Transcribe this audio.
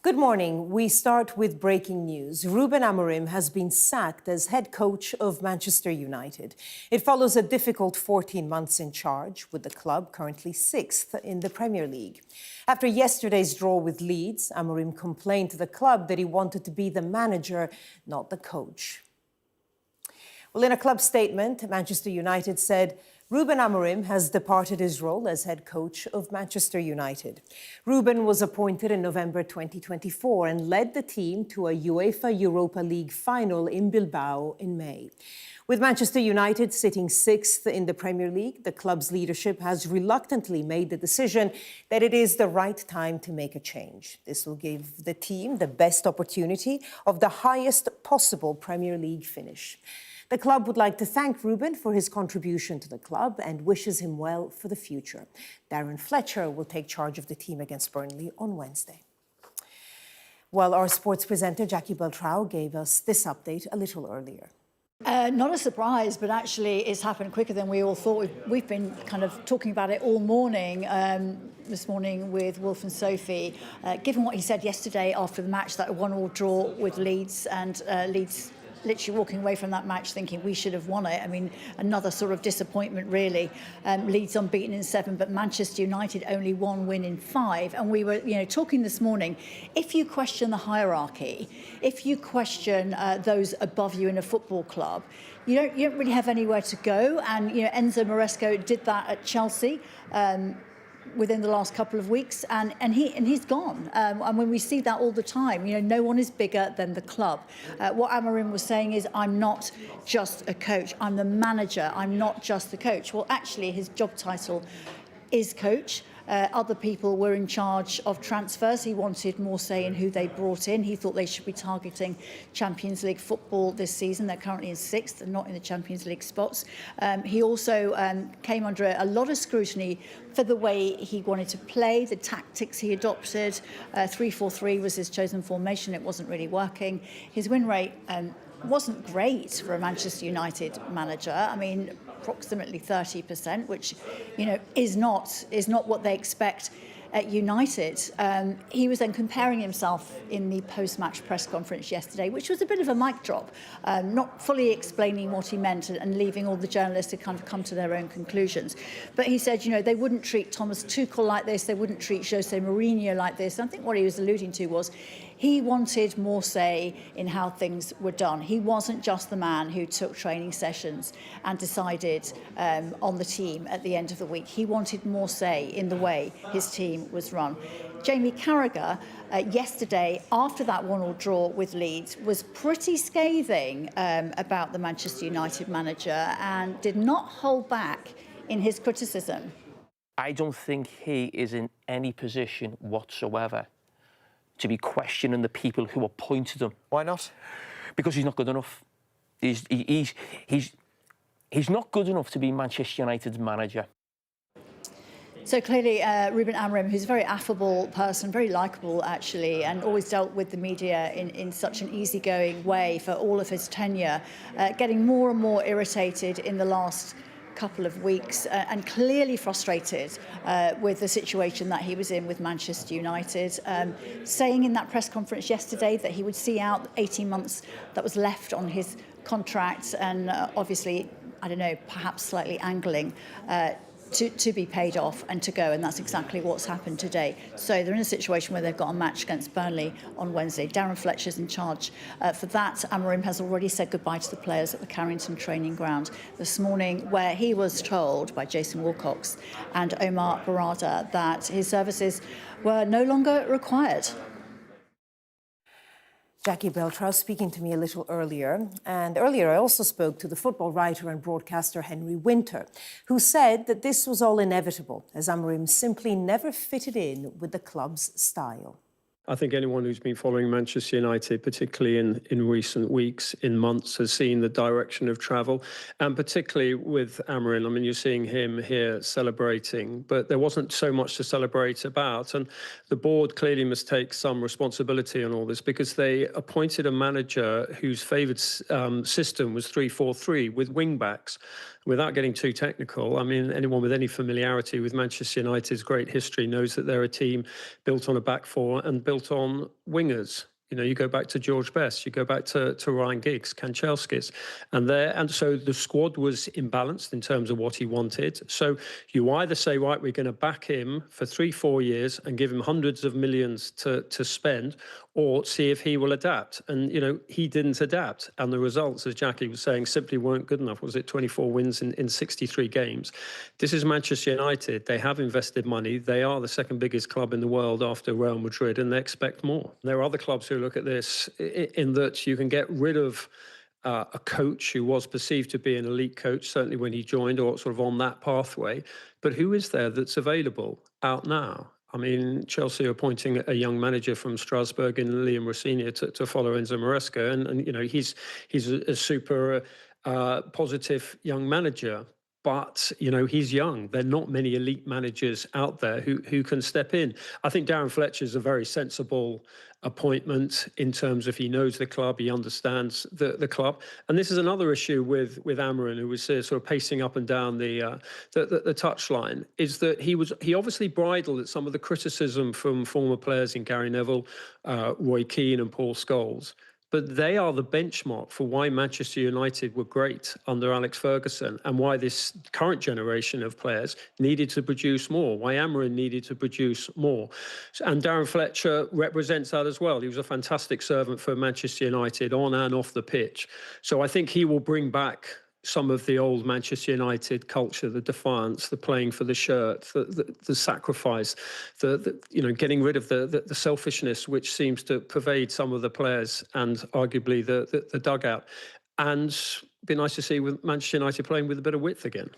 Good morning. We start with breaking news. Ruben Amorim has been sacked as head coach of Manchester United. It follows a difficult 14 months in charge, with the club currently sixth in the Premier League. After yesterday's draw with Leeds, Amorim complained to the club that he wanted to be the manager, not the coach. Well, in a club statement, Manchester United said Ruben Amorim has departed his role as head coach of Manchester United. Ruben was appointed in November 2024 and led the team to a UEFA Europa League final in Bilbao in May. With Manchester United sitting sixth in the Premier League, the club's leadership has reluctantly made the decision that it is the right time to make a change. This will give the team the best opportunity of the highest possible Premier League finish. The club would like to thank Ruben for his contribution to the club and wishes him well for the future. Darren Fletcher will take charge of the team against Burnley on Wednesday. Well, our sports presenter, Jackie Beltrao, gave us this update a little earlier. Not a surprise, but actually it's happened quicker than we all thought. We've been kind of talking about it all morning, this morning with Wolf and Sophie. Given what he said yesterday after the match, that 1-1 draw with Leeds, and Leeds literally walking away from that match thinking we should have won it. I mean, another sort of disappointment, really. Leeds unbeaten in 7, but Manchester United only 1 win in 5. And we were, talking this morning, if you question the hierarchy, if you question those above you in a football club, you don't really have anywhere to go. And, Enzo Maresco did that at Chelsea. Within the last couple of weeks, and he's gone. And when we see that all the time, no one is bigger than the club. What Amorim was saying is, I'm not just a coach, I'm the manager, I'm not just the coach. Well, actually, his job title is coach. Other people were in charge of transfers. He wanted more say in who they brought in. He thought they should be targeting Champions League football this season. They're currently in 6th and not in the Champions League spots. He also came under a lot of scrutiny for the way he wanted to play, the tactics he adopted. 3-4-3 was his chosen formation. It wasn't really working. His win rate wasn't great for a Manchester United manager. I mean, approximately 30%, which, is not what they expect at United. He was then comparing himself in the post-match press conference yesterday, which was a bit of a mic drop, not fully explaining what he meant and leaving all the journalists to kind of come to their own conclusions. But he said, they wouldn't treat Thomas Tuchel like this, they wouldn't treat Jose Mourinho like this. And I think what he was alluding to was he wanted more say in how things were done. He wasn't just the man who took training sessions and decided on the team at the end of the week. He wanted more say in the way his team was run. Jamie Carragher, yesterday, after that 1-1 draw with Leeds, was pretty scathing about the Manchester United manager and did not hold back in his criticism. I don't think he is in any position whatsoever to be questioning the people who appointed him. Why not? Because he's not good enough. He's not good enough to be Manchester United's manager. So clearly, Ruben Amorim, who's a very affable person, very likeable actually, and always dealt with the media in such an easygoing way for all of his tenure, getting more and more irritated in the last couple of weeks and clearly frustrated with the situation that he was in with Manchester United, saying in that press conference yesterday that he would see out 18 months that was left on his contract, and obviously, I don't know, perhaps slightly angling to be paid off and to go, and that's exactly what's happened today. So they're in a situation where they've got a match against Burnley on Wednesday. Darren Fletcher's in charge for that. Amorim has already said goodbye to the players at the Carrington training ground this morning, where he was told by Jason Wilcox and Omar Barada that his services were no longer required. Jackie Beltrao speaking to me a little earlier. And earlier I also spoke to the football writer and broadcaster Henry Winter, who said that this was all inevitable, as Amorim simply never fitted in with the club's style. I think anyone who's been following Manchester United, particularly in recent weeks, in months, has seen the direction of travel, and particularly with Amorim. I mean, you're seeing him here celebrating, but there wasn't so much to celebrate about. And the board clearly must take some responsibility on all this, because they appointed a manager whose favoured system was 3-4-3 with wing-backs. Without getting too technical, I mean, anyone with any familiarity with Manchester United's great history knows that they're a team built on a back four and built on wingers. You know, you go back to George Best, you go back to Ryan Giggs, Kanchelskis, and so the squad was imbalanced in terms of what he wanted. So you either say, right, we're going to back him for 3-4 years and give him hundreds of millions to spend, or see if he will adapt. And, you know, he didn't adapt. And the results, as Jackie was saying, simply weren't good enough. Was it 24 wins in 63 games? This is Manchester United. They have invested money. They are the second biggest club in the world after Real Madrid, and they expect more. There are other clubs who look at this in that you can get rid of a coach who was perceived to be an elite coach, certainly when he joined, or sort of on that pathway. But who is there that's available out now? I mean, Chelsea are appointing a young manager from Strasbourg in Liam Rossini to follow Enzo Maresca, and you know he's a super positive young manager. But, you know, he's young. There are not many elite managers out there who can step in. I think Darren Fletcher's a very sensible appointment in terms of he knows the club, he understands the club. And this is another issue with Amorim, who was sort of pacing up and down the touchline, is that he obviously bridled at some of the criticism from former players in Gary Neville, Roy Keane and Paul Scholes. But they are the benchmark for why Manchester United were great under Alex Ferguson, and why this current generation of players needed to produce more, why Amorim needed to produce more. And Darren Fletcher represents that as well. He was a fantastic servant for Manchester United on and off the pitch. So I think he will bring back some of the old Manchester United culture, the defiance, the playing for the shirt, the sacrifice, the you know, getting rid of the selfishness which seems to pervade some of the players and arguably the dugout. And it'd be nice to see with Manchester United playing with a bit of width again.